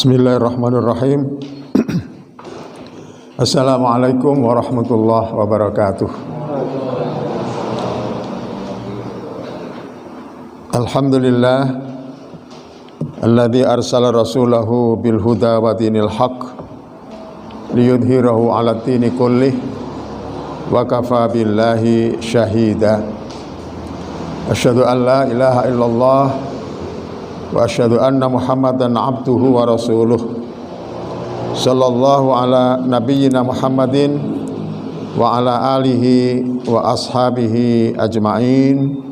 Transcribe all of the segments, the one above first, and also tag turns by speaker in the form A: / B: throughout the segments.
A: Bismillahirrahmanirrahim. Assalamualaikum warahmatullahi wabarakatuh. Alhamdulillah alladzi arsala rasulahu bil huda wa dinil haq liyudhhirahu 'ala dini kullih wa kafa billahi syahida. Asyhadu an la ilaha illallah wa asyhadu anna Muhammadan abduhu wa rasuluh. Sallallahu ala nabiyyina Muhammadin wa ala alihi wa ashabihi ajma'in.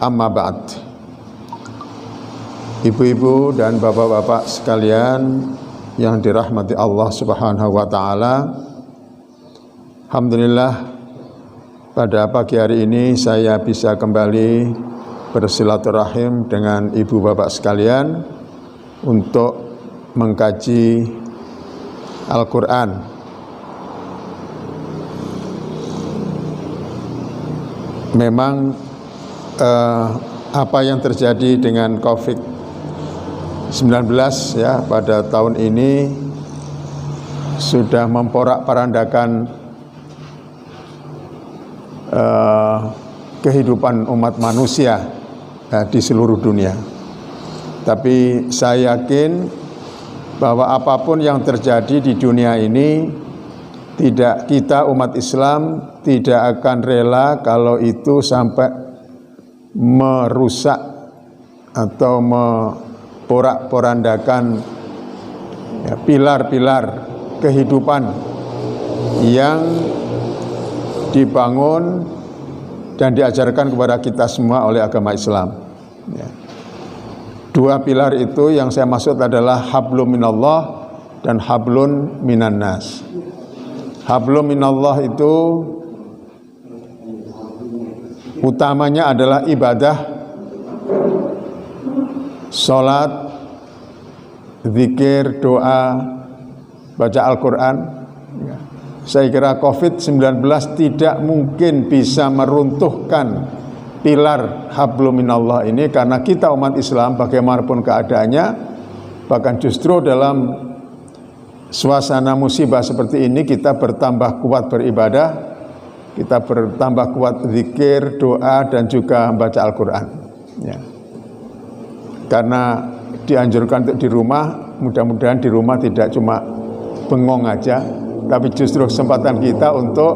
A: Amma ba'd. Ibu-ibu dan bapak-bapak sekalian yang dirahmati Allah Subhanahu wa taala. Alhamdulillah pada pagi hari ini saya bisa kembali bersilaturahim dengan ibu bapak sekalian untuk mengkaji Al-Quran. Memang apa yang terjadi dengan COVID-19 ya pada tahun ini sudah memporak-porandakan kehidupan umat manusia di seluruh dunia. Tapi saya yakin bahwa apapun yang terjadi di dunia ini, kita umat Islam tidak akan rela kalau itu sampai merusak atau memporak-porandakan pilar-pilar kehidupan yang dibangun dan diajarkan kepada kita semua oleh agama Islam. Dua pilar itu yang saya maksud adalah hablum minallah dan hablun minan nas. Hablum minallah itu utamanya adalah ibadah, sholat, zikir, doa, baca Al-Quran. Saya kira COVID-19 tidak mungkin bisa meruntuhkan pilar hablum minallah ini, karena kita umat Islam bagaimanapun keadaannya, bahkan justru dalam suasana musibah seperti ini kita bertambah kuat beribadah, kita bertambah kuat zikir, doa, dan juga membaca Al-Quran ya. Karena dianjurkan untuk di rumah, mudah-mudahan di rumah tidak cuma bengong aja, tapi justru kesempatan kita untuk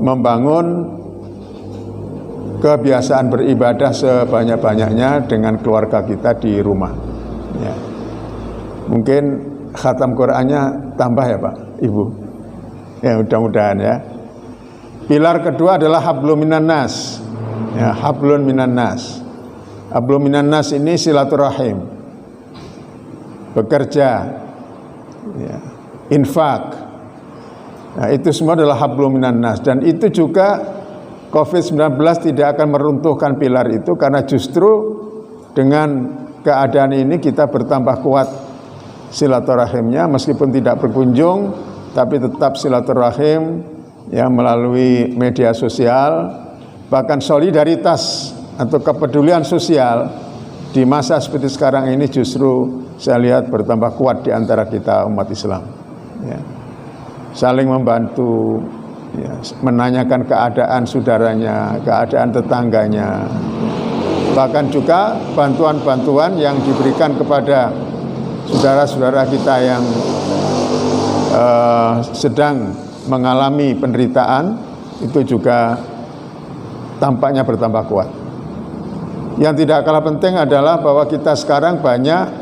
A: membangun kebiasaan beribadah sebanyak-banyaknya dengan keluarga kita di rumah ya. Mungkin khatam Qur'annya tambah ya Pak, Ibu ya, mudah-mudahan ya. Pilar kedua adalah hablum minan nas ya, hablun minan nas. Hablum minan nas ini silaturahim, bekerja ya, infak. Nah, itu semua adalah hablum minan nas, dan itu juga COVID-19 tidak akan meruntuhkan pilar itu, karena justru dengan keadaan ini kita bertambah kuat silaturahimnya, meskipun tidak berkunjung tapi tetap silaturahim ya, melalui media sosial. Bahkan solidaritas atau kepedulian sosial di masa seperti sekarang ini justru saya lihat bertambah kuat di antara kita umat Islam ya. Saling membantu ya, menanyakan keadaan saudaranya, keadaan tetangganya, bahkan juga bantuan-bantuan yang diberikan kepada saudara-saudara kita yang sedang mengalami penderitaan, itu juga tampaknya bertambah kuat. Yang tidak kalah penting adalah bahwa kita sekarang banyak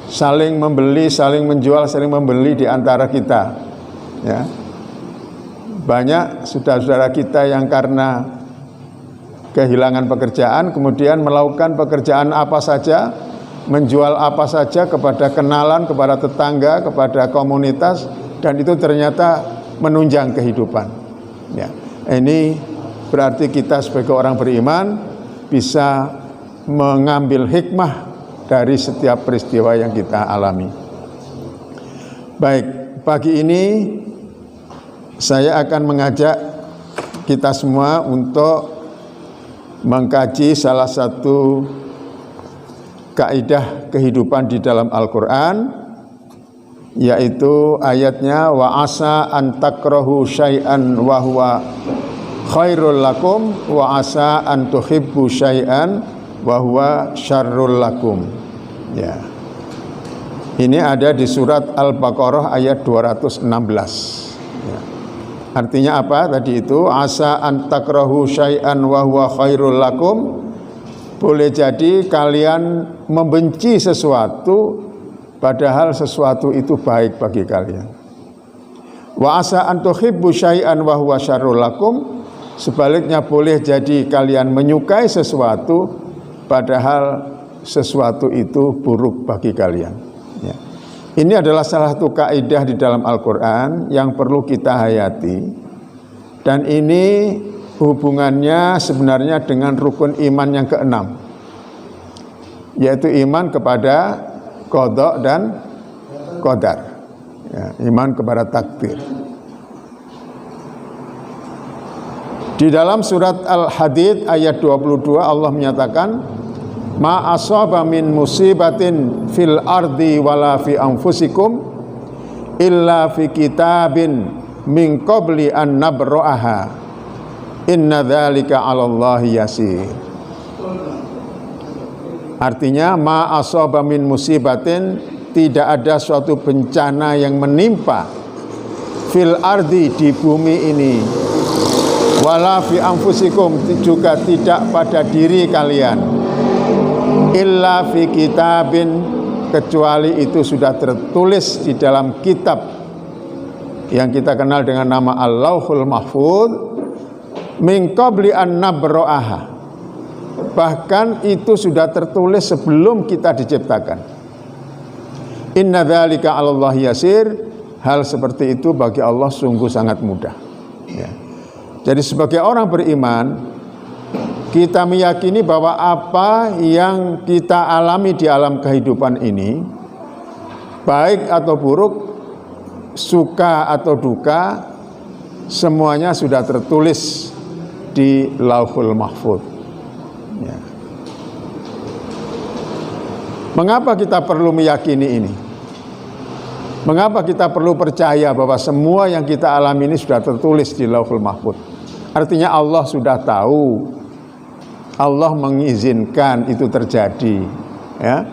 A: saling membeli, saling menjual, saling membeli di antara kita ya. Banyak saudara-saudara kita yang karena kehilangan pekerjaan kemudian melakukan pekerjaan apa saja, menjual apa saja kepada kenalan, kepada tetangga, kepada komunitas, dan itu ternyata menunjang kehidupan ya. Ini berarti kita sebagai orang beriman bisa mengambil hikmah dari setiap peristiwa yang kita alami. Baik, pagi ini saya akan mengajak kita semua untuk mengkaji salah satu kaidah kehidupan di dalam Al-Quran yaitu ayatnya wa asa an takrahu syai'an wa huwa khairul lakum wa asa an tuhibbu syai'an wa huwa syarrul lakum. Ya. Ini ada di surat Al-Baqarah ayat 216. Ya. Artinya apa tadi itu? Asa an takrahu syai'an wa huwa khairul lakum. Boleh jadi kalian membenci sesuatu padahal sesuatu itu baik bagi kalian. Wa asa an tuhibbu syai'an wa huwa syarrul lakum. Sebaliknya boleh jadi kalian menyukai sesuatu padahal sesuatu itu buruk bagi kalian. Ya. Ini adalah salah satu kaidah di dalam Al-Quran yang perlu kita hayati. Dan ini hubungannya sebenarnya dengan rukun iman yang keenam, yaitu iman kepada qada dan qadar. Ya, iman kepada takdir. Di dalam surat Al-Hadid ayat 22 Allah menyatakan ma asaba min musibatin fil ardi wala fi anfusikum illa fi kitabin min qabli an nabra'aha inna dzalika 'alallahi yasir. Artinya ma asaba min musibatin, tidak ada suatu bencana yang menimpa fil ardi, di bumi ini, wala fi anfusikum, juga tidak pada diri kalian, illa fi kitabin, kecuali itu sudah tertulis di dalam kitab yang kita kenal dengan nama Al-Lauhul Mahfuz, min qabli an nabra'aha, bahkan itu sudah tertulis sebelum kita diciptakan. Inna dzalika 'alallahi yasir, hal seperti itu bagi Allah sungguh sangat mudah. Ya. Jadi sebagai orang beriman, kita meyakini bahwa apa yang kita alami di alam kehidupan ini, baik atau buruk, suka atau duka, semuanya sudah tertulis di Lauhul Mahfuz. Ya. Mengapa kita perlu meyakini ini? Mengapa kita perlu percaya bahwa semua yang kita alami ini sudah tertulis di Lauhul Mahfuz? Artinya Allah sudah tahu, Allah mengizinkan itu terjadi, ya.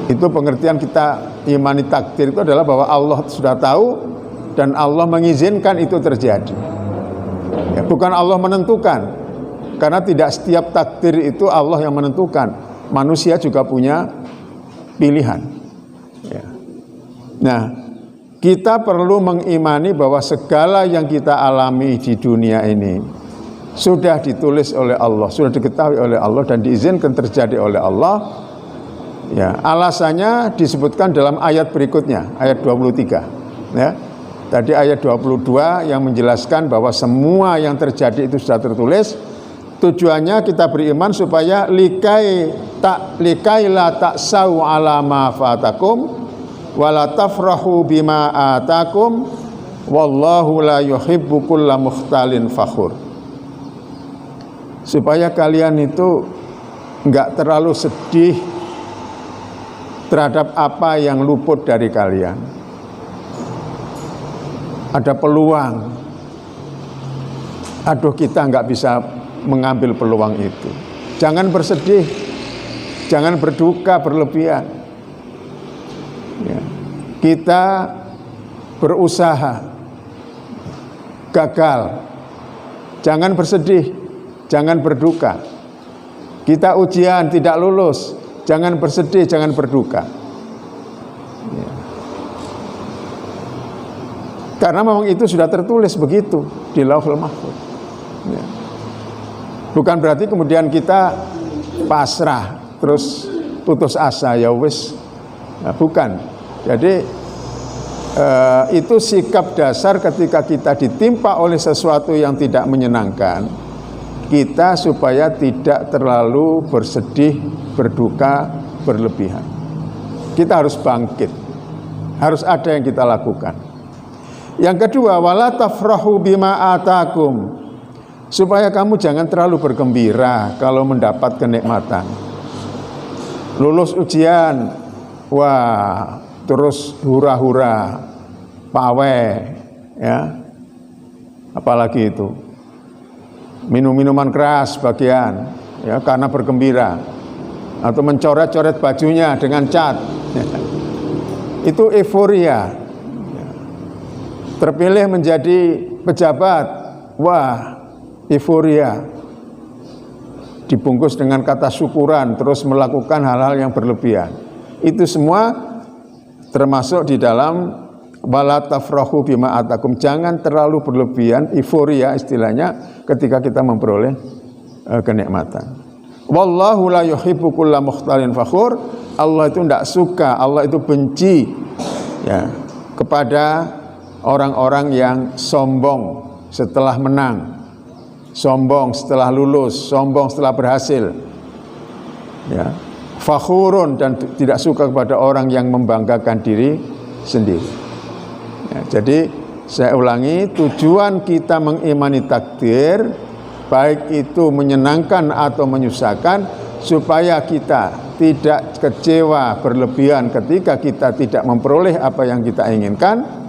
A: Itu pengertian kita imani takdir itu adalah bahwa Allah sudah tahu dan Allah mengizinkan itu terjadi. Ya, bukan Allah menentukan, karena tidak setiap takdir itu Allah yang menentukan. Manusia juga punya pilihan. Ya. Nah, kita perlu mengimani bahwa segala yang kita alami di dunia ini sudah ditulis oleh Allah, sudah diketahui oleh Allah dan diizinkan terjadi oleh Allah. Ya, alasannya disebutkan dalam ayat berikutnya, ayat 23. Ya. Tadi ayat 22 yang menjelaskan bahwa semua yang terjadi itu sudah tertulis. Tujuannya kita beriman supaya likai la ta'sau ala ma fatakum wala tafrahu bima atakum wallahu la yuhibbu kulla mukhtalin fakhur. Supaya kalian itu enggak terlalu sedih terhadap apa yang luput dari kalian. Ada peluang, aduh kita enggak bisa mengambil peluang itu. Jangan bersedih, jangan berduka berlebihan. Ya. Kita berusaha, gagal, jangan bersedih, jangan berduka. Kita ujian tidak lulus, jangan bersedih, jangan berduka. Ya. Karena memang itu sudah tertulis begitu di Lauhul Mahfuz. Ya. Bukan berarti kemudian kita pasrah terus putus asa, ya wis. Nah, bukan. Jadi itu sikap dasar ketika kita ditimpa oleh sesuatu yang tidak menyenangkan, kita supaya tidak terlalu bersedih, berduka, berlebihan. Kita harus bangkit, harus ada yang kita lakukan. Yang kedua, wala tafrahu bima atakum, supaya kamu jangan terlalu bergembira kalau mendapat kenikmatan. Lulus ujian, wah, terus hura-hura, pawai, ya, apalagi itu, minum-minuman keras bagian, ya, karena bergembira, atau mencoret-coret bajunya dengan cat, itu euforia. Terpilih menjadi pejabat, wah, euforia, dibungkus dengan kata syukuran, terus melakukan hal-hal yang berlebihan. Itu semua termasuk di dalam wala tafrahu bima atakum. Jangan terlalu berlebihan, euforia istilahnya, ketika kita memperoleh kenikmatan. Wallahu la yuhibbu kulla mukhtalin fakhur. Allah itu tidak suka, Allah itu benci, ya, kepada orang-orang yang sombong setelah menang, sombong setelah lulus, sombong setelah berhasil, ya, fakhurun, dan tidak suka kepada orang yang membanggakan diri sendiri. Ya, jadi saya ulangi, tujuan kita mengimani takdir, baik itu menyenangkan atau menyusahkan, supaya kita tidak kecewa berlebihan ketika kita tidak memperoleh apa yang kita inginkan,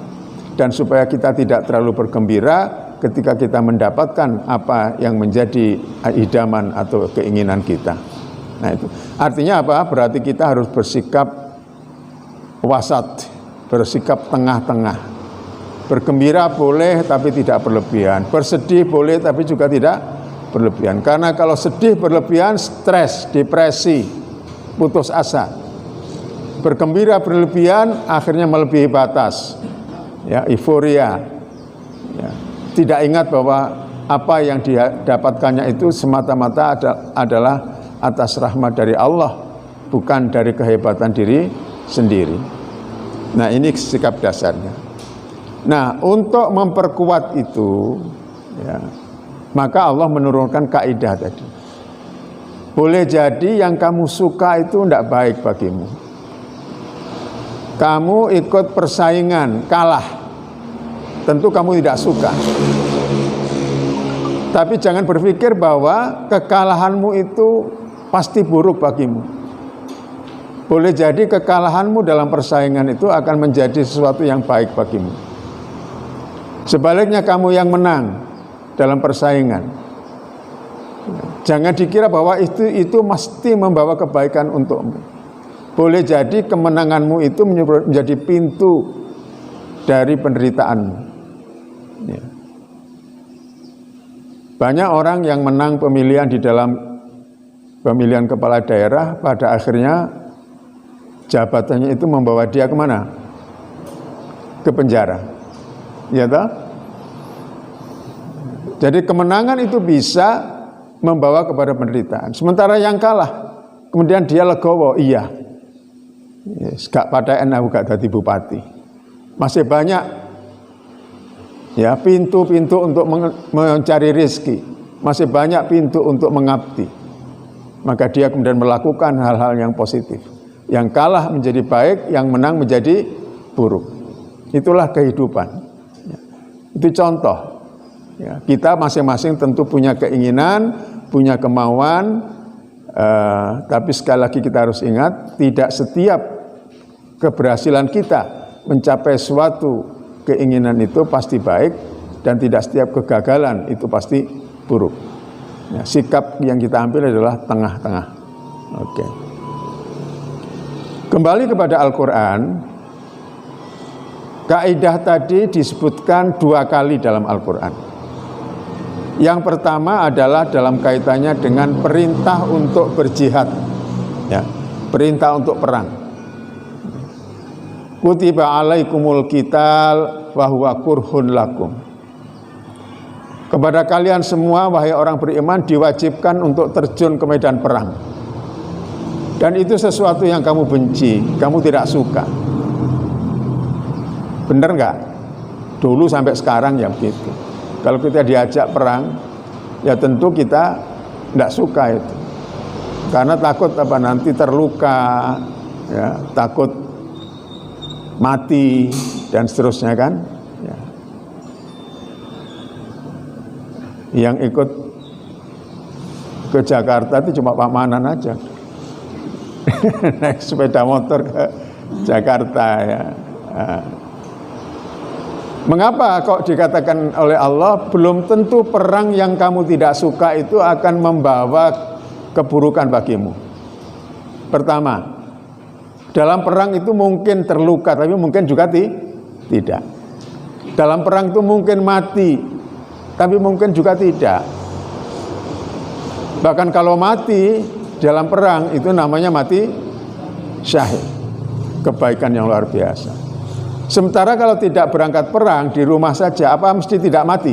A: dan supaya kita tidak terlalu bergembira ketika kita mendapatkan apa yang menjadi idaman atau keinginan kita. Nah, itu artinya apa? Berarti kita harus bersikap wasat, bersikap tengah-tengah. Bergembira boleh tapi tidak berlebihan, bersedih boleh tapi juga tidak berlebihan. Karena kalau sedih berlebihan, stres, depresi, putus asa. Bergembira berlebihan akhirnya melebihi batas, ya, euforia, ya. Tidak ingat bahwa apa yang didapatkannya itu semata-mata adalah atas rahmat dari Allah, bukan dari kehebatan diri sendiri. Nah, ini sikap dasarnya. Nah, untuk memperkuat itu, ya, maka Allah menurunkan kaidah tadi. Boleh jadi yang kamu suka itu tidak baik bagimu. Kamu ikut persaingan, kalah, tentu kamu tidak suka. Tapi jangan berpikir bahwa kekalahanmu itu pasti buruk bagimu. Boleh jadi kekalahanmu dalam persaingan itu akan menjadi sesuatu yang baik bagimu. Sebaliknya kamu yang menang dalam persaingan, jangan dikira bahwa itu mesti membawa kebaikan untukmu. Boleh jadi kemenanganmu itu menjadi pintu dari penderitaanmu. Ya. Banyak orang yang menang pemilihan di dalam pemilihan kepala daerah, pada akhirnya jabatannya itu membawa dia kemana? Ke penjara. Ya toh? Jadi kemenangan itu bisa membawa kepada penderitaan. Sementara yang kalah, kemudian dia legowo, iya, gak pada aku gak jadi bupati. Masih banyak, ya, pintu-pintu untuk mencari rezeki, masih banyak pintu untuk mengabdi. Maka dia kemudian melakukan hal-hal yang positif. Yang kalah menjadi baik, yang menang menjadi buruk. Itulah kehidupan. Itu contoh. Ya, kita masing-masing tentu punya keinginan, punya kemauan, tapi sekali lagi kita harus ingat, tidak setiap keberhasilan kita mencapai suatu keinginan itu pasti baik, dan tidak setiap kegagalan itu pasti buruk. Ya, sikap yang kita ambil adalah tengah-tengah. Oke. Kembali kepada Al-Quran, kaidah tadi disebutkan 2 kali dalam Al-Quran. Yang pertama adalah dalam kaitannya dengan perintah untuk berjihad, ya, perintah untuk perang. Kutiba alaikumul qital wa huwa kurhun lakum. Kepada kalian semua, wahai orang beriman, diwajibkan untuk terjun ke medan perang. Dan itu sesuatu yang kamu benci, kamu tidak suka. Benar nggak? Dulu sampai sekarang ya begitu. Kalau kita diajak perang, ya tentu kita tidak suka itu. Karena takut apa nanti terluka, ya, takut mati, dan seterusnya kan. Ya. Yang ikut ke Jakarta itu cuma Pak Manan aja. Naik sepeda motor Jakarta ya. Mengapa kok dikatakan oleh Allah belum tentu perang yang kamu tidak suka itu akan membawa keburukan bagimu? Pertama, dalam perang itu mungkin terluka, tapi mungkin juga tidak. Dalam perang itu mungkin mati, tapi mungkin juga tidak. Bahkan kalau mati dalam perang itu namanya mati syahid, kebaikan yang luar biasa. Sementara kalau tidak berangkat perang, di rumah saja, apa mesti tidak mati?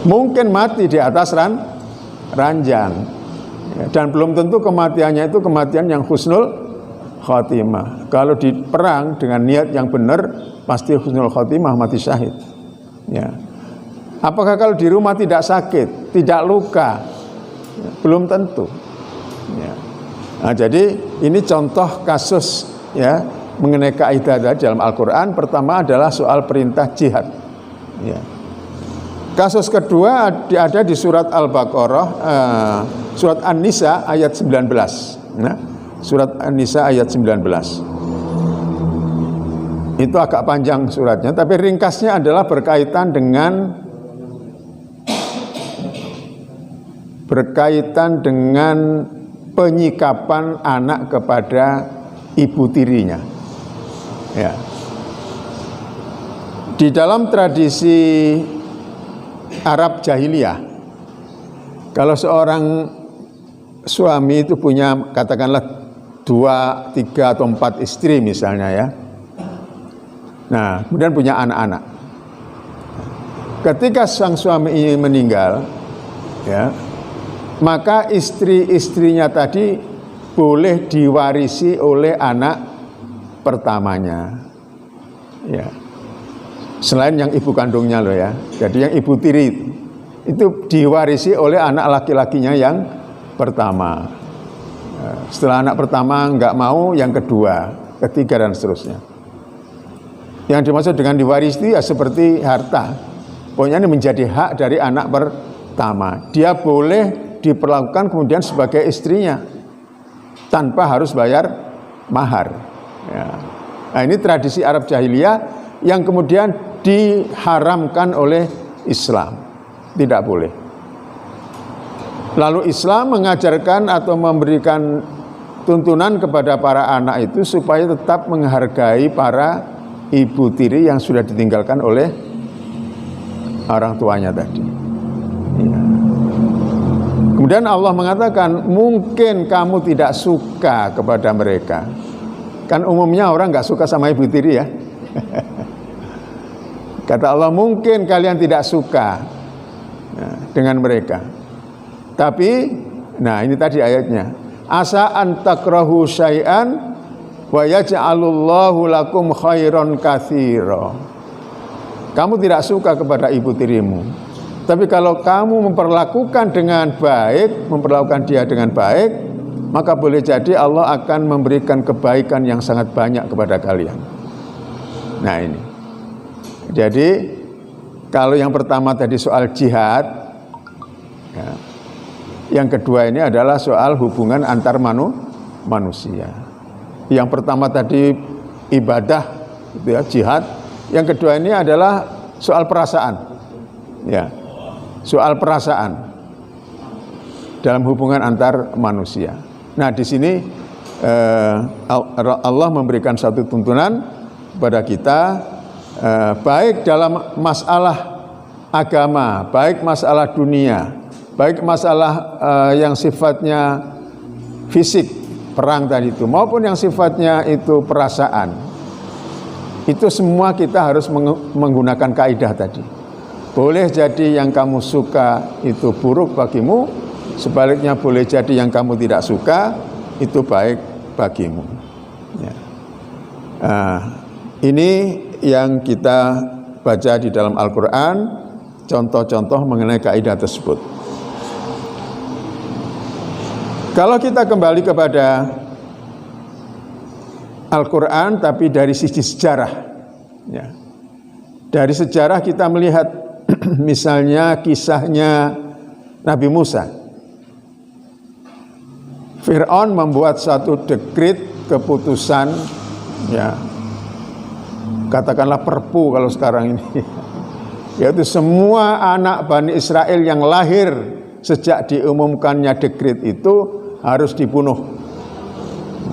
A: Mungkin mati di atas ranjang, dan belum tentu kematiannya itu kematian yang husnul khotimah. Kalau di perang dengan niat yang benar, pasti husnul khotimah, mati syahid. Ya. Apakah kalau di rumah tidak sakit, tidak luka? Belum tentu. Ya. Nah, jadi ini contoh kasus ya mengenai kaidah dalam Al-Quran. Pertama adalah soal perintah jihad ya. Kasus kedua ada di surat Al-Baqarah, surat An-Nisa ayat 19. Nah, surat An-Nisa ayat 19 itu agak panjang suratnya, tapi ringkasnya adalah berkaitan dengan penyikapan anak kepada ibu tirinya. Ya. Di dalam tradisi Arab jahiliyah, kalau seorang suami itu punya katakanlah 2, 3 atau 4 istri misalnya ya. Nah, kemudian punya anak-anak. Ketika sang suami ini meninggal, ya, maka istri-istrinya tadi boleh diwarisi oleh anak pertamanya, ya. Selain yang ibu kandungnya loh ya. Jadi yang ibu tiri itu diwarisi oleh anak laki-lakinya yang pertama. Setelah anak pertama nggak mau, yang kedua, ketiga dan seterusnya. Yang dimaksud dengan diwarisi ya seperti harta. Pokoknya ini menjadi hak dari anak pertama. Dia boleh diperlakukan kemudian sebagai istrinya tanpa harus bayar mahar. Ya. Nah, ini tradisi Arab jahiliyah yang kemudian diharamkan oleh Islam. Tidak boleh. Lalu Islam mengajarkan atau memberikan tuntunan kepada para anak itu supaya tetap menghargai para ibu tiri yang sudah ditinggalkan oleh orang tuanya tadi. Ya. Kemudian Allah mengatakan, mungkin kamu tidak suka kepada mereka. Kan umumnya orang nggak suka sama ibu tiri ya. Kata Allah, mungkin kalian tidak suka dengan mereka. Tapi, nah ini tadi ayatnya. Asa an takrahu syai'an wa yaj'alullahu lakum khairan katsira. Kamu tidak suka kepada ibu tirimu. Tapi kalau kamu memperlakukan dengan baik, memperlakukan dia dengan baik, maka boleh jadi Allah akan memberikan kebaikan yang sangat banyak kepada kalian. Nah ini. Jadi kalau yang pertama tadi soal jihad, ya, yang kedua ini adalah soal hubungan antar manusia. Yang pertama tadi ibadah, gitu ya, jihad. Yang kedua ini adalah soal perasaan, ya, soal perasaan dalam hubungan antar manusia. Nah di sini Allah memberikan satu tuntunan kepada kita, baik dalam masalah agama, baik masalah dunia, baik masalah yang sifatnya fisik, perang tadi itu, maupun yang sifatnya itu perasaan. Itu semua kita harus menggunakan kaidah tadi. Boleh jadi yang kamu suka itu buruk bagimu, sebaliknya boleh jadi yang kamu tidak suka itu baik bagimu. Ya. Ini yang kita baca di dalam Al-Quran, contoh-contoh mengenai kaidah tersebut. Kalau kita kembali kepada Al-Quran, tapi dari sisi sejarah, ya. Dari sejarah kita melihat misalnya kisahnya Nabi Musa. Fir'aun membuat satu dekrit keputusan, ya katakanlah perpu kalau sekarang ini, yaitu semua anak Bani Israel yang lahir sejak diumumkannya dekret itu harus dibunuh.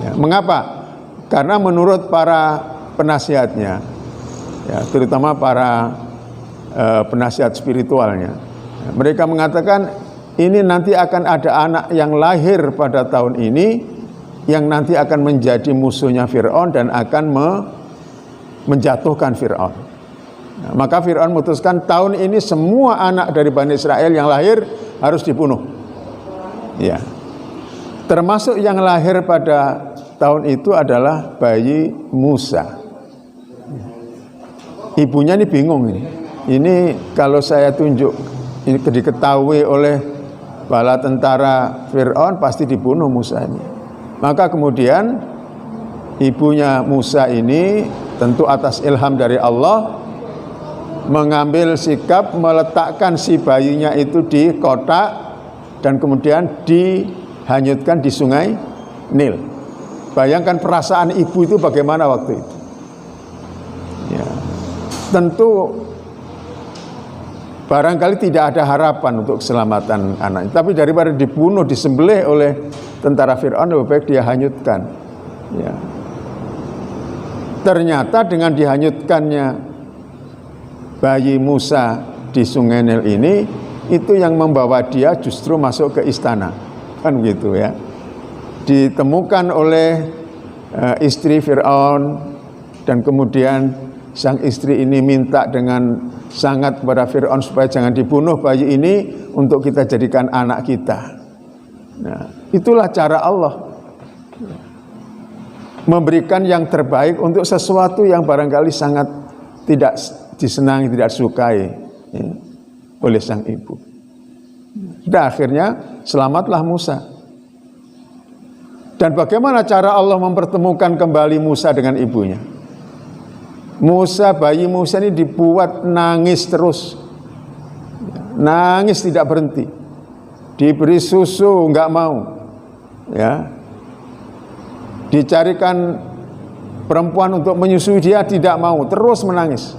A: Ya, mengapa? Karena menurut para penasihatnya, ya, terutama para penasihat spiritualnya, ya, mereka mengatakan ini nanti akan ada anak yang lahir pada tahun ini yang nanti akan menjadi musuhnya Fir'aun dan akan menjatuhkan Fir'aun. Nah, maka Fir'aun memutuskan tahun ini semua anak dari Bani Israel yang lahir harus dibunuh. Ya. Termasuk yang lahir pada tahun itu adalah bayi Musa. Ibunya ini bingung ini. Ini kalau saya tunjuk, ini diketahui oleh bala tentara Fir'aun pasti dibunuh Musa ini. Maka kemudian ibunya Musa ini tentu atas ilham dari Allah mengambil sikap meletakkan si bayinya itu di kotak dan kemudian dihanyutkan di sungai Nil. Bayangkan perasaan ibu itu bagaimana waktu itu. Ya. Tentu barangkali tidak ada harapan untuk keselamatan anaknya. Tapi daripada dibunuh, disembelih oleh tentara Fir'aun, lebih baik dia hanyutkan. Ya. Ternyata dengan dihanyutkannya bayi Musa di sungai Nil ini, itu yang membawa dia justru masuk ke istana. Kan begitu ya. Ditemukan oleh istri Fir'aun dan kemudian sang istri ini minta dengan sangat kepada Fir'aun supaya jangan dibunuh bayi ini untuk kita jadikan anak kita. Nah, itulah cara Allah memberikan yang terbaik untuk sesuatu yang barangkali sangat tidak disenangi, tidak sukai ya, oleh sang ibu. Dan akhirnya selamatlah Musa. Dan bagaimana cara Allah mempertemukan kembali Musa dengan ibunya? Bayi Musa ini dibuat nangis terus, nangis tidak berhenti, diberi susu nggak mau, ya, dicarikan perempuan untuk menyusui dia tidak mau, terus menangis.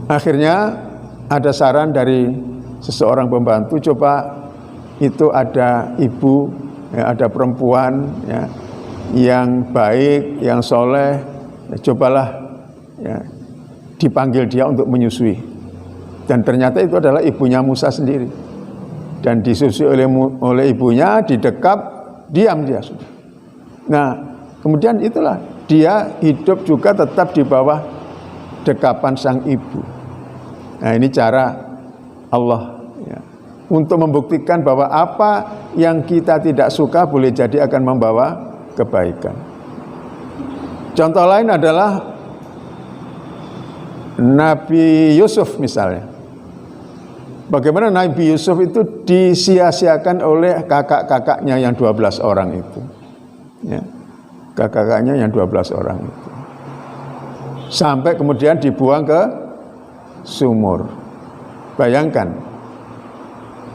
A: Akhirnya ada saran dari seseorang pembantu, coba itu ada ibu, ya, ada perempuan ya, yang baik, yang soleh, ya, cobalah ya, dipanggil dia untuk menyusui. Dan ternyata itu adalah ibunya Musa sendiri. Dan disusui oleh ibunya, didekap, diam dia sudah. Nah, kemudian itulah dia hidup juga tetap di bawah dekapan sang ibu. Nah, ini cara Allah ya, untuk membuktikan bahwa apa yang kita tidak suka boleh jadi akan membawa kebaikan. Contoh lain adalah Nabi Yusuf misalnya. Bagaimana Nabi Yusuf itu disia-siakan oleh kakak-kakaknya yang 12 orang itu. Ya, kakak-kakaknya yang 12 orang itu. Sampai kemudian dibuang ke sumur. Bayangkan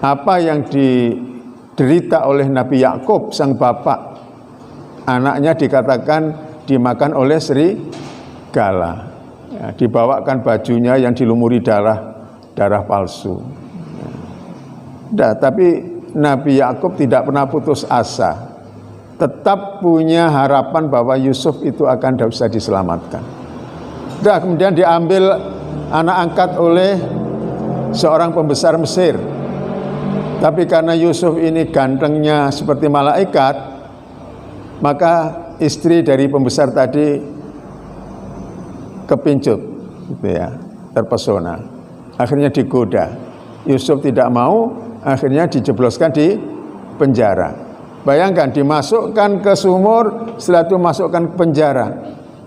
A: apa yang diderita oleh Nabi Yakub sang bapak. Anaknya dikatakan dimakan oleh serigala. Ya, dibawakan bajunya yang dilumuri darah palsu. Nah, tapi Nabi Yakub tidak pernah putus asa, tetap punya harapan bahwa Yusuf itu akan bisa diselamatkan. Nah, kemudian diambil anak angkat oleh seorang pembesar Mesir. Tapi karena Yusuf ini gantengnya seperti malaikat, maka istri dari pembesar tadi kepincut, gitu ya, terpesona. Akhirnya digoda. Yusuf tidak mau, akhirnya dijebloskan di penjara. Bayangkan, dimasukkan ke sumur, setelah itu masukkan ke penjara.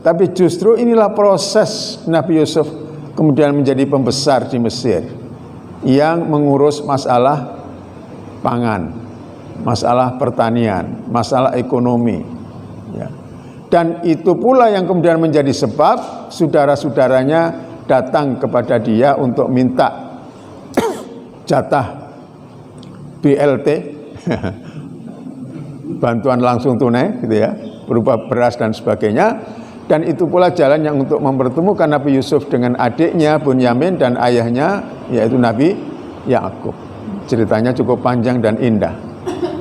A: Tapi justru inilah proses Nabi Yusuf kemudian menjadi pembesar di Mesir yang mengurus masalah pangan, masalah pertanian, masalah ekonomi. Ya. Dan itu pula yang kemudian menjadi sebab saudara-saudaranya datang kepada dia untuk minta jatah BLT bantuan langsung tunai gitu ya, berupa beras dan sebagainya. Dan itu pula jalan yang untuk mempertemukan Nabi Yusuf dengan adiknya Bunyamin dan ayahnya yaitu Nabi Yakub. Ceritanya cukup panjang dan indah.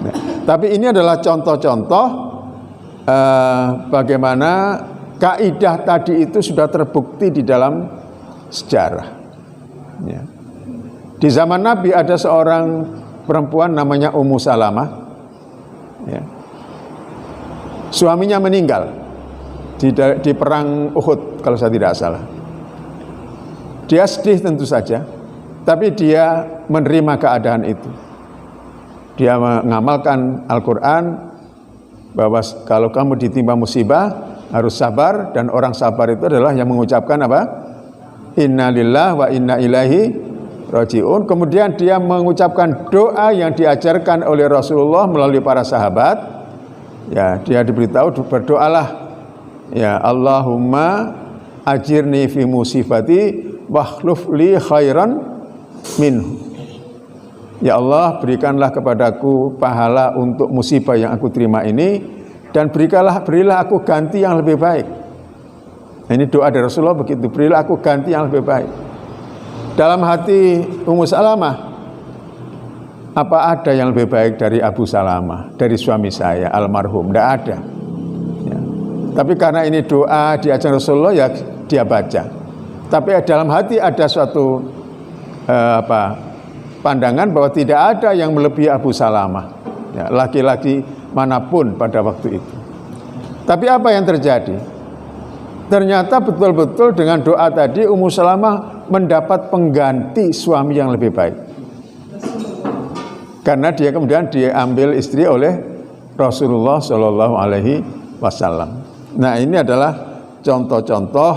A: Nah, tapi ini adalah contoh-contoh bagaimana kaidah tadi itu sudah terbukti di dalam sejarah. Ya. Di zaman Nabi ada seorang perempuan namanya Ummu Salamah. Ya. Suaminya meninggal di perang Uhud kalau saya tidak salah. Dia sedih tentu saja, tapi dia menerima keadaan itu. Dia mengamalkan Al-Quran bahwa kalau kamu ditimpa musibah harus sabar, dan orang sabar itu adalah yang mengucapkan apa? Inna lillahi wa inna ilaihi raji'un. Kemudian dia mengucapkan doa yang diajarkan oleh Rasulullah melalui para sahabat. Ya, dia diberitahu berdoalah, ya Allahumma ajirni fi musibati wakhluf li khairan minhu. Ya Allah, berikanlah kepadaku pahala untuk musibah yang aku terima ini, dan berilah aku ganti yang lebih baik. Ini doa dari Rasulullah begitu, berilah aku ganti yang lebih baik. Dalam hati Ummu Salamah, apa ada yang lebih baik dari Abu Salamah, dari suami saya almarhum? Tidak ada. Ya. Tapi karena ini doa diajar Rasulullah, ya dia baca. Tapi dalam hati ada suatu pandangan bahwa tidak ada yang melebihi Abu Salamah, ya, laki-laki manapun pada waktu itu. Tapi apa yang terjadi? Ternyata betul-betul dengan doa tadi Ummu Salamah mendapat pengganti suami yang lebih baik. Karena dia kemudian diambil istri oleh Rasulullah Shallallahu Alaihi Wasallam. Nah, ini adalah contoh-contoh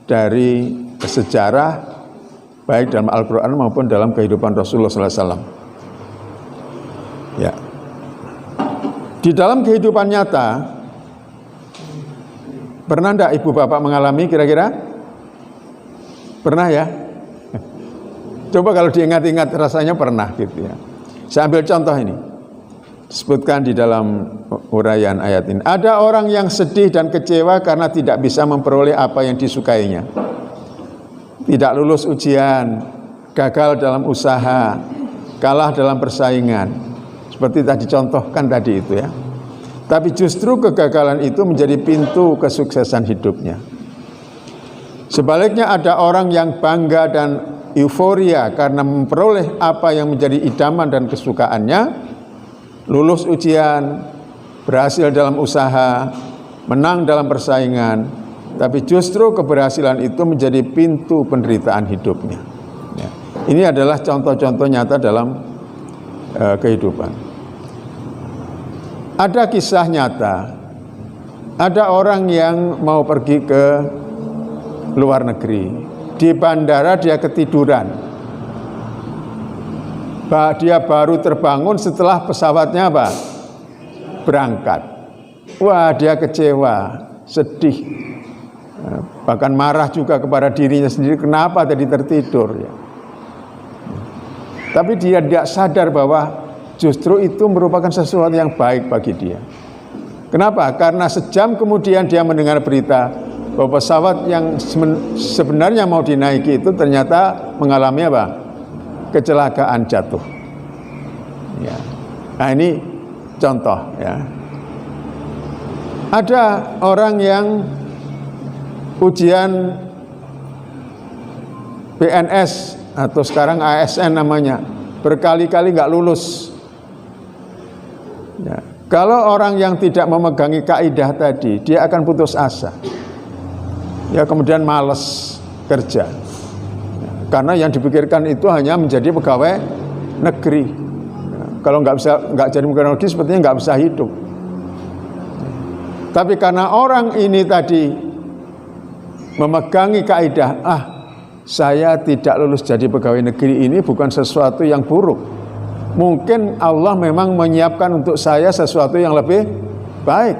A: dari sejarah baik dalam Al-Quran maupun dalam kehidupan Rasulullah Sallallahu Alaihi Wasallam. Ya. Di dalam kehidupan nyata, pernah enggak ibu bapak mengalami kira-kira? Pernah ya? Coba kalau diingat-ingat rasanya pernah gitu ya. Saya ambil contoh ini. Sebutkan di dalam uraian ayat ini. Ada orang yang sedih dan kecewa karena tidak bisa memperoleh apa yang disukainya. Tidak lulus ujian, gagal dalam usaha, kalah dalam persaingan. Seperti tadi contohkan tadi itu ya. Tapi justru kegagalan itu menjadi pintu kesuksesan hidupnya. Sebaliknya ada orang yang bangga dan euforia karena memperoleh apa yang menjadi idaman dan kesukaannya, lulus ujian, berhasil dalam usaha, menang dalam persaingan, tapi justru keberhasilan itu menjadi pintu penderitaan hidupnya. Ya. Ini adalah contoh-contoh nyata dalam kehidupan. Ada kisah nyata, ada orang yang mau pergi ke luar negeri, di bandara dia ketiduran. Dia baru terbangun setelah pesawatnya apa? Berangkat. Wah, dia kecewa, sedih, bahkan marah juga kepada dirinya sendiri, kenapa tadi tertidur ya. Tapi dia tidak sadar bahwa justru itu merupakan sesuatu yang baik bagi dia. Kenapa? Karena sejam kemudian dia mendengar berita bahwa pesawat yang sebenarnya mau dinaiki itu ternyata mengalami apa? Kecelakaan, jatuh. Ya. Nah, ini contoh ya. Ada orang yang ujian PNS atau sekarang ASN namanya, berkali-kali nggak lulus. Ya. Kalau orang yang tidak memegangi kaidah tadi, dia akan putus asa. Ya, kemudian malas kerja. Ya, karena yang dipikirkan itu hanya menjadi pegawai negeri. Ya, kalau nggak jadi pegawai negeri, sepertinya nggak bisa hidup. Ya. Tapi karena orang ini tadi memegangi kaidah, saya tidak lulus jadi pegawai negeri ini bukan sesuatu yang buruk. Mungkin Allah memang menyiapkan untuk saya sesuatu yang lebih baik.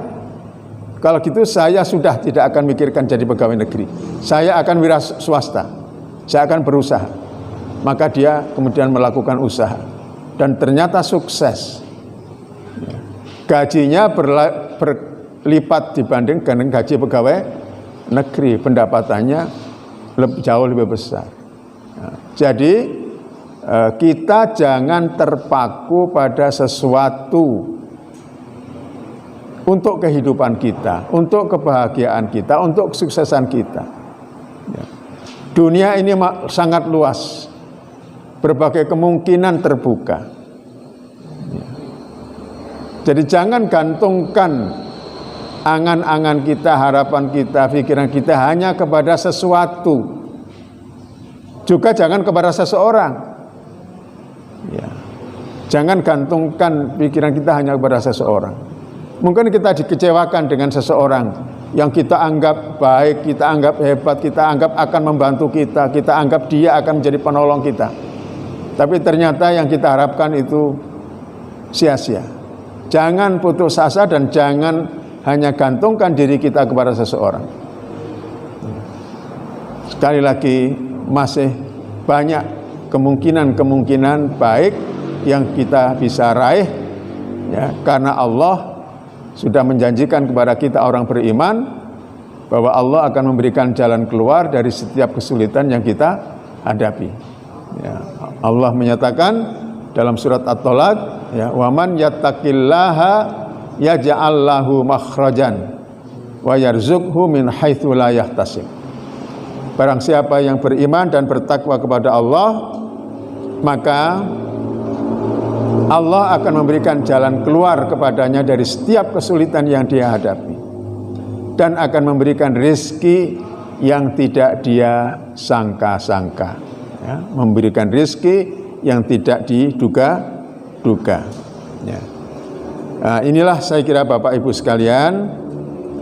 A: Kalau gitu saya sudah tidak akan mikirkan jadi pegawai negeri. Saya akan wira swasta. Saya akan berusaha. Maka dia kemudian melakukan usaha. Dan ternyata sukses. gajinya berlipat dibanding dengan gaji pegawai negeri, pendapatannya jauh lebih besar. Nah, jadi kita jangan terpaku pada sesuatu untuk kehidupan kita, untuk kebahagiaan kita, untuk kesuksesan kita. Ya. Dunia ini sangat luas, berbagai kemungkinan terbuka. Ya. Jadi jangan gantungkan angan-angan kita, harapan kita, pikiran kita hanya kepada sesuatu. Juga jangan kepada seseorang. Ya. Jangan gantungkan pikiran kita hanya kepada seseorang. Mungkin kita dikecewakan dengan seseorang yang kita anggap baik, kita anggap hebat, kita anggap akan membantu kita, kita anggap dia akan menjadi penolong kita. Tapi ternyata yang kita harapkan itu sia-sia. Jangan putus asa dan jangan hanya gantungkan diri kita kepada seseorang. Sekali lagi, masih banyak kemungkinan-kemungkinan baik yang kita bisa raih, ya, karena Allah sudah menjanjikan kepada kita orang beriman bahwa Allah akan memberikan jalan keluar dari setiap kesulitan yang kita hadapi. Ya, Allah menyatakan dalam surat At-Tolaq, ya, waman yattaqillaha yaj'al lahu makhrajan wa yarzuqhu min haitsu la yahtasib. Barang siapa yang beriman dan bertakwa kepada Allah, maka Allah akan memberikan jalan keluar kepadanya dari setiap kesulitan yang dia hadapi dan akan memberikan rezeki yang tidak dia sangka-sangka, ya, memberikan rezeki yang tidak diduga-duga. Ya. Nah, inilah saya kira Bapak Ibu sekalian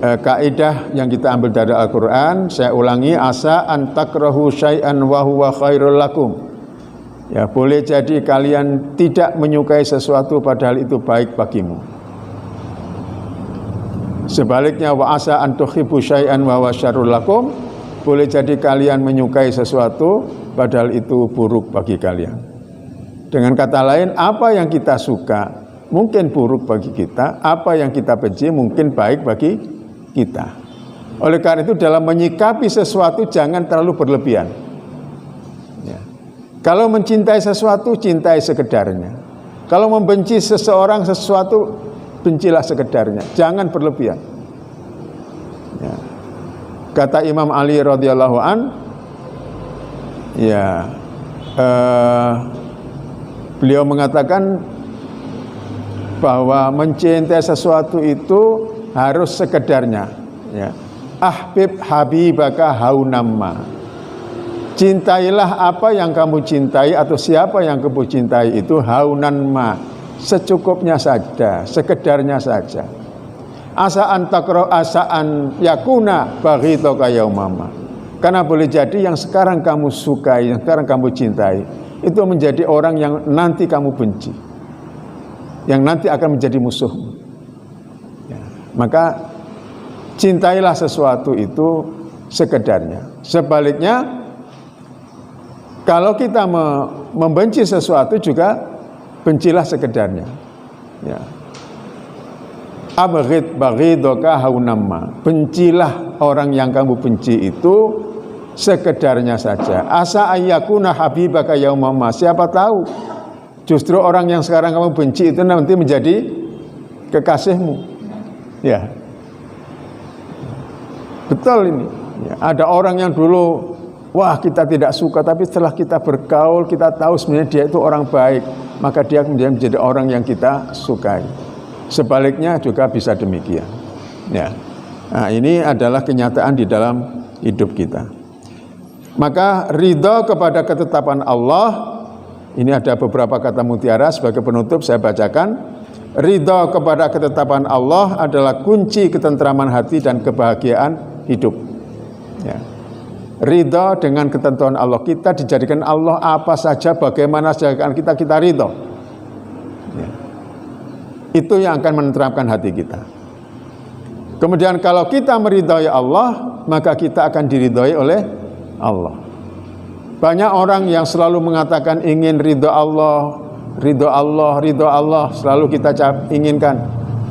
A: kaidah yang kita ambil dari Al-Quran. Saya ulangi, asa an takrahu syai'an wa huwa khairul lakum. Ya, boleh jadi kalian tidak menyukai sesuatu padahal itu baik bagimu. Sebaliknya, wa asa an tuhibbu syai'an wa huwa syarrul lakum. Boleh jadi kalian menyukai sesuatu padahal itu buruk bagi kalian. Dengan kata lain, apa yang kita suka mungkin buruk bagi kita, apa yang kita benci mungkin baik bagi kita. Oleh karena itu dalam menyikapi sesuatu jangan terlalu berlebihan. Ya. Kalau mencintai sesuatu, cintai sekedarnya. Kalau membenci seseorang, sesuatu, bencilah sekedarnya. Jangan berlebihan. Ya. Kata Imam Ali radhiyallahu an, ya, beliau mengatakan bahwa mencintai sesuatu itu harus sekedarnya. Ya. Ahbib habibaka haunamma. Cintailah apa yang kamu cintai atau siapa yang kamu cintai itu haunanma, secukupnya saja, sekedarnya saja. Asaan takro asaan yakuna baghitoka yaumama. Karena boleh jadi yang sekarang kamu sukai, yang sekarang kamu cintai itu menjadi orang yang nanti kamu benci, yang nanti akan menjadi musuhmu. Ya. Maka cintailah sesuatu itu sekedarnya. Sebaliknya, kalau kita membenci sesuatu juga bencilah sekedarnya. Ya. Abghid baghidoka haunamma. Bencilah orang yang kamu benci itu sekedarnya saja. Asa ayyakuna habibaka yaumama. Siapa tahu justru orang yang sekarang kamu benci itu nanti menjadi kekasihmu. Ya. Betul ini. Ya. Ada orang yang dulu wah kita tidak suka, tapi setelah kita bergaul kita tahu sebenarnya dia itu orang baik, maka dia kemudian menjadi orang yang kita sukai. Sebaliknya juga bisa demikian. Ya. Nah, ini adalah kenyataan di dalam hidup kita. Maka ridha kepada ketetapan Allah, ini ada beberapa kata mutiara sebagai penutup saya bacakan. Ridha kepada ketetapan Allah adalah kunci ketentraman hati dan kebahagiaan hidup. Ya. Ridha dengan ketentuan Allah, kita dijadikan Allah apa saja, bagaimana saja kita ridha. Ya. Itu yang akan menenteramkan hati kita. Kemudian kalau kita meridhai Allah, maka kita akan diridhai oleh Allah. Banyak orang yang selalu mengatakan ingin ridha Allah, ridha Allah, ridha Allah, selalu kita inginkan.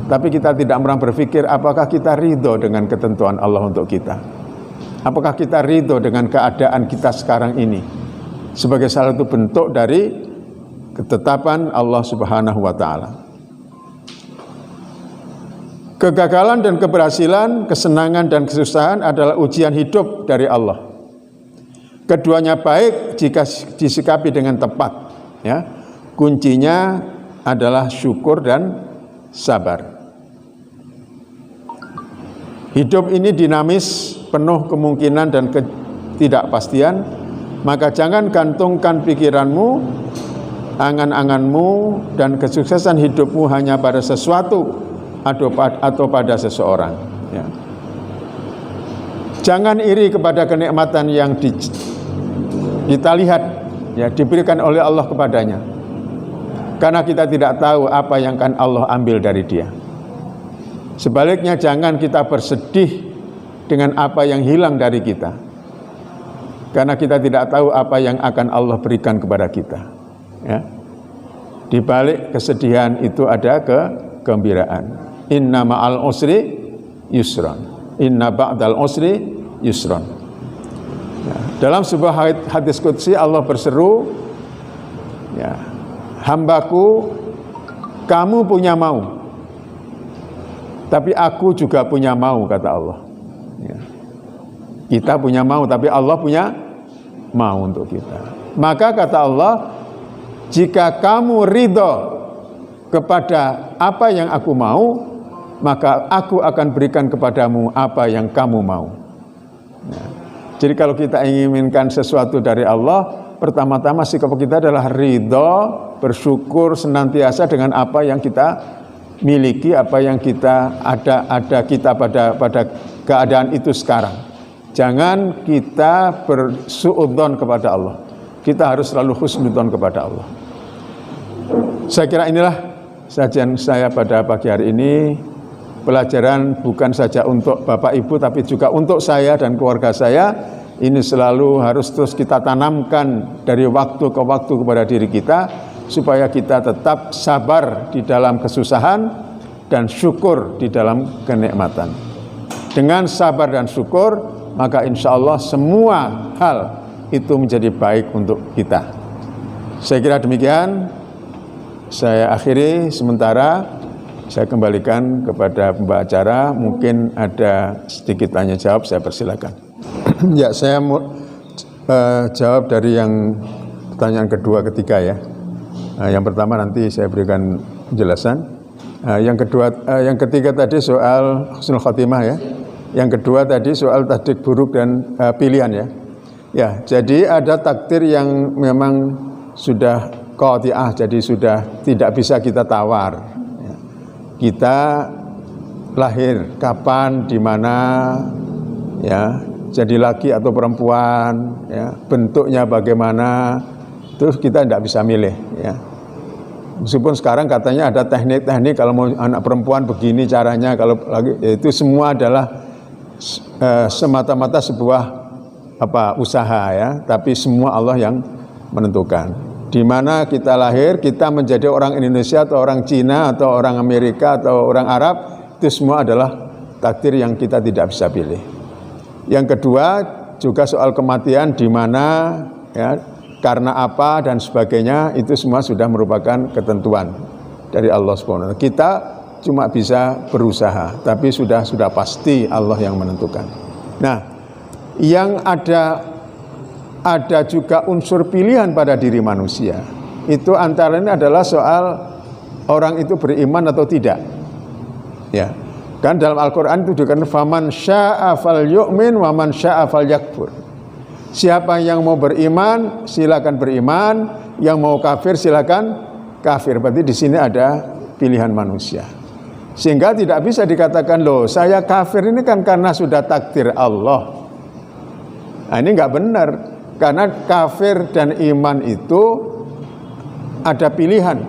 A: Tapi kita tidak pernah berpikir apakah kita ridho dengan ketentuan Allah untuk kita. Apakah kita ridho dengan keadaan kita sekarang ini sebagai salah satu bentuk dari ketetapan Allah Subhanahu wa taala. Kegagalan dan keberhasilan, kesenangan dan kesusahan adalah ujian hidup dari Allah. Keduanya baik jika disikapi dengan tepat, ya. Kuncinya adalah syukur dan sabar. Hidup ini dinamis, penuh kemungkinan dan ketidakpastian, maka jangan gantungkan pikiranmu, angan-anganmu dan kesuksesan hidupmu hanya pada sesuatu atau pada seseorang, ya. Jangan iri kepada kenikmatan yang kita lihat, ya, diberikan oleh Allah kepadanya, karena kita tidak tahu apa yang akan Allah ambil dari dia. Sebaliknya jangan kita bersedih dengan apa yang hilang dari kita, karena kita tidak tahu apa yang akan Allah berikan kepada kita, ya. Di balik kesedihan itu ada kegembiraan. Inna ma'al usri yusran, inna ba'dal usri yusran. Ya, dalam sebuah hadis qudsi Allah berseru, ya, hambaku, kamu punya mau, tapi aku juga punya mau, kata Allah. Ya. Kita punya mau, tapi Allah punya mau untuk kita. Maka kata Allah, jika kamu ridho kepada apa yang aku mau, maka aku akan berikan kepadamu apa yang kamu mau. Ya. Jadi kalau kita inginkan sesuatu dari Allah, pertama-tama sikap kita adalah ridho, bersyukur senantiasa dengan apa yang kita miliki, apa yang kita ada kita pada keadaan itu sekarang. Jangan kita bersuudzon kepada Allah. Kita harus selalu husnudzon kepada Allah. Saya kira inilah sajian saya pada pagi hari ini. Pelajaran bukan saja untuk Bapak Ibu, tapi juga untuk saya dan keluarga saya. Ini selalu harus terus kita tanamkan dari waktu ke waktu kepada diri kita, supaya kita tetap sabar di dalam kesusahan dan syukur di dalam kenikmatan. Dengan sabar dan syukur, maka insya Allah semua hal itu menjadi baik untuk kita. Saya kira demikian. Saya akhiri sementara. Saya kembalikan kepada pembawa acara. Mungkin ada sedikit tanya jawab, saya persilakan. Ya, saya mau jawab dari yang pertanyaan kedua, ketiga, ya. Yang pertama nanti saya berikan penjelasan. Yang ketiga tadi soal husnul khotimah, ya. Yang kedua tadi soal takdir buruk dan pilihan, ya. Ya, jadi ada takdir yang memang sudah qati'ah, jadi sudah tidak bisa kita tawar. Ya. Kita lahir kapan, di mana, ya, jadi laki atau perempuan, ya, bentuknya bagaimana, terus kita tidak bisa milih, ya. Meskipun sekarang katanya ada teknik-teknik, kalau mau anak perempuan begini caranya, kalau lagi, itu semua adalah semata-mata sebuah usaha, ya. Tapi semua Allah yang menentukan. Di mana kita lahir, kita menjadi orang Indonesia atau orang Cina atau orang Amerika atau orang Arab, itu semua adalah takdir yang kita tidak bisa pilih. Yang kedua juga soal kematian, di mana, ya, karena apa dan sebagainya, itu semua sudah merupakan ketentuan dari Allah SWT. Kita cuma bisa berusaha, tapi sudah pasti Allah yang menentukan. Nah, yang ada juga unsur pilihan pada diri manusia. Itu antara ini adalah soal orang itu beriman atau tidak. Ya. Kan dalam Al-Qur'an itu dikatakan faman syaa'a falyu'min wa man syaa'a falyakfur. Siapa yang mau beriman silakan beriman, yang mau kafir silakan kafir. Berarti di sini ada pilihan manusia. Sehingga tidak bisa dikatakan, loh, saya kafir ini kan karena sudah takdir Allah. Nah, ini enggak benar. Karena kafir dan iman itu ada pilihan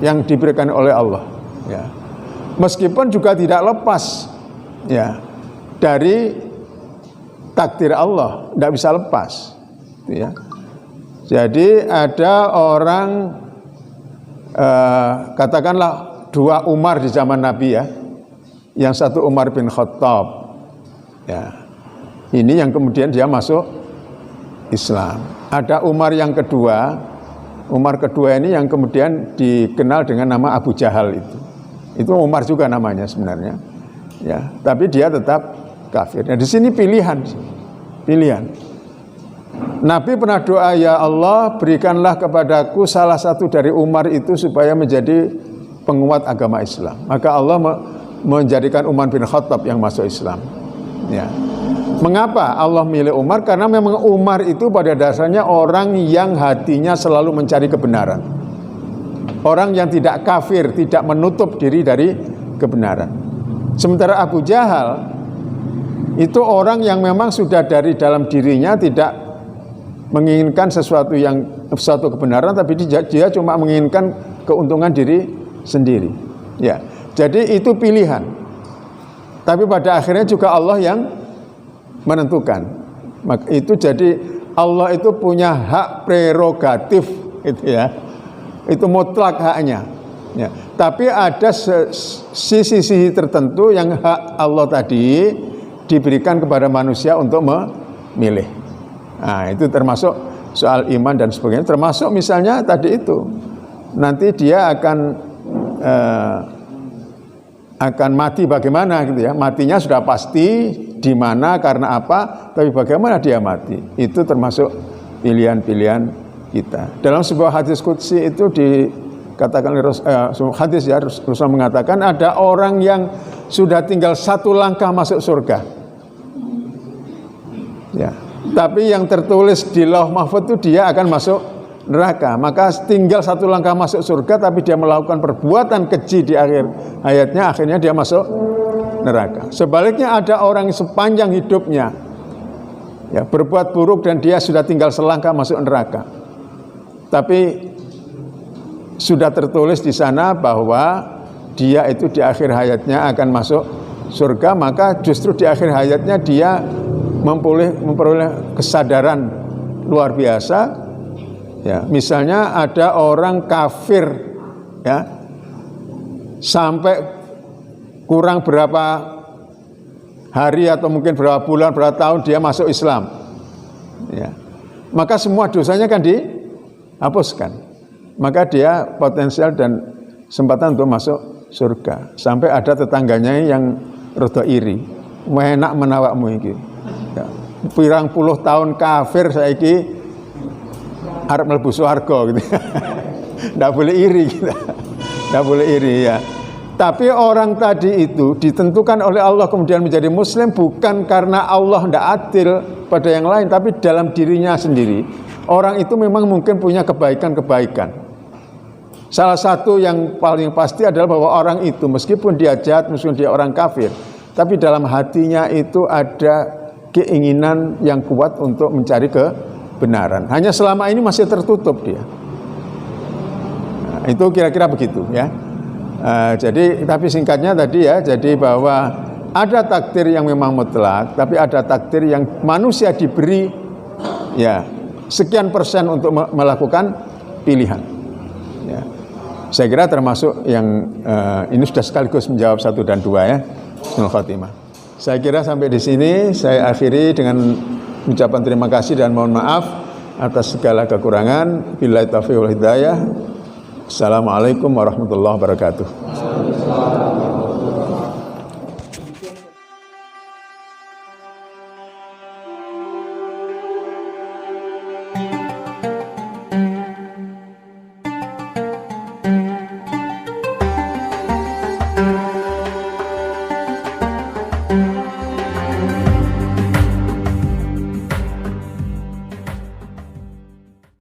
A: yang diberikan oleh Allah, ya. Meskipun juga tidak lepas, ya, dari takdir Allah, tidak bisa lepas, ya. Jadi ada orang katakanlah dua Umar di zaman Nabi ya. Yang satu Umar bin Khattab. Ya. Ini yang kemudian dia masuk Islam. Ada Umar yang kedua. Umar kedua ini yang kemudian dikenal dengan nama Abu Jahal itu. Itu Umar juga namanya sebenarnya. Ya, tapi dia tetap kafir. Nah, di sini pilihan. Nabi pernah doa, ya Allah berikanlah kepadaku salah satu dari Umar itu supaya menjadi penguat agama Islam. Maka Allah menjadikan Umar bin Khattab yang masuk Islam. Ya. Mengapa Allah milih Umar? Karena memang Umar itu pada dasarnya orang yang hatinya selalu mencari kebenaran. Orang yang tidak kafir, tidak menutup diri dari kebenaran. Sementara Abu Jahal itu orang yang memang sudah dari dalam dirinya tidak menginginkan sesuatu kebenaran, tapi dia cuma menginginkan keuntungan diri sendiri. Ya, jadi itu pilihan. Tapi pada akhirnya juga Allah yang menentukan. Maka itu jadi Allah itu punya hak prerogatif, itu ya. Itu mutlak haknya. Ya. Tapi ada sisi-sisi tertentu yang hak Allah tadi diberikan kepada manusia untuk memilih. Nah, itu termasuk soal iman dan sebagainya. Termasuk misalnya tadi itu, nanti dia akan mati bagaimana gitu ya. Matinya sudah pasti di mana karena apa, tapi bagaimana dia mati. Itu termasuk pilihan-pilihan kita. Dalam sebuah hadis qudsi itu dikatakan hadis ya, Rasulullah mengatakan ada orang yang sudah tinggal satu langkah masuk surga. Ya. Tapi yang tertulis di Lauh Mahfuz itu dia akan masuk neraka. Maka tinggal satu langkah masuk surga, tapi dia melakukan perbuatan keji di akhir hayatnya, akhirnya dia masuk neraka. Sebaliknya ada orang sepanjang hidupnya ya berbuat buruk dan dia sudah tinggal selangkah masuk neraka. Tapi sudah tertulis di sana bahwa dia itu di akhir hayatnya akan masuk surga, maka justru di akhir hayatnya dia memperoleh kesadaran luar biasa. Ya, misalnya ada orang kafir ya sampai kurang berapa hari atau mungkin berapa bulan, berapa tahun dia masuk Islam. Ya. Maka semua dosanya kan dihapuskan. Maka dia potensial dan kesempatan untuk masuk surga. Sampai ada tetangganya yang rada iri. Enak menawakmu iki. Ya. Pirang puluh tahun kafir saiki arep mlebu swarga gitu. Ndak boleh iri kita. Ndak boleh iri ya. Tapi orang tadi itu ditentukan oleh Allah kemudian menjadi muslim bukan karena Allah ndak adil pada yang lain, tapi dalam dirinya sendiri. Orang itu memang mungkin punya kebaikan-kebaikan. Salah satu yang paling pasti adalah bahwa orang itu meskipun dia jahat, meskipun dia orang kafir, tapi dalam hatinya itu ada keinginan yang kuat untuk mencari kebenaran. Hanya selama ini masih tertutup dia. Nah, itu kira-kira begitu ya. Jadi tapi singkatnya tadi ya, jadi bahwa ada takdir yang memang mutlak, tapi ada takdir yang manusia diberi ya sekian persen untuk melakukan pilihan. Ya. Saya kira termasuk yang ini sudah sekaligus menjawab 1 dan 2 ya. Husnul Khotimah. Saya kira sampai di sini saya akhiri dengan ucapan terima kasih dan mohon maaf atas segala kekurangan. Billahi taufiq wal hidayah. Assalamualaikum warahmatullahi wabarakatuh.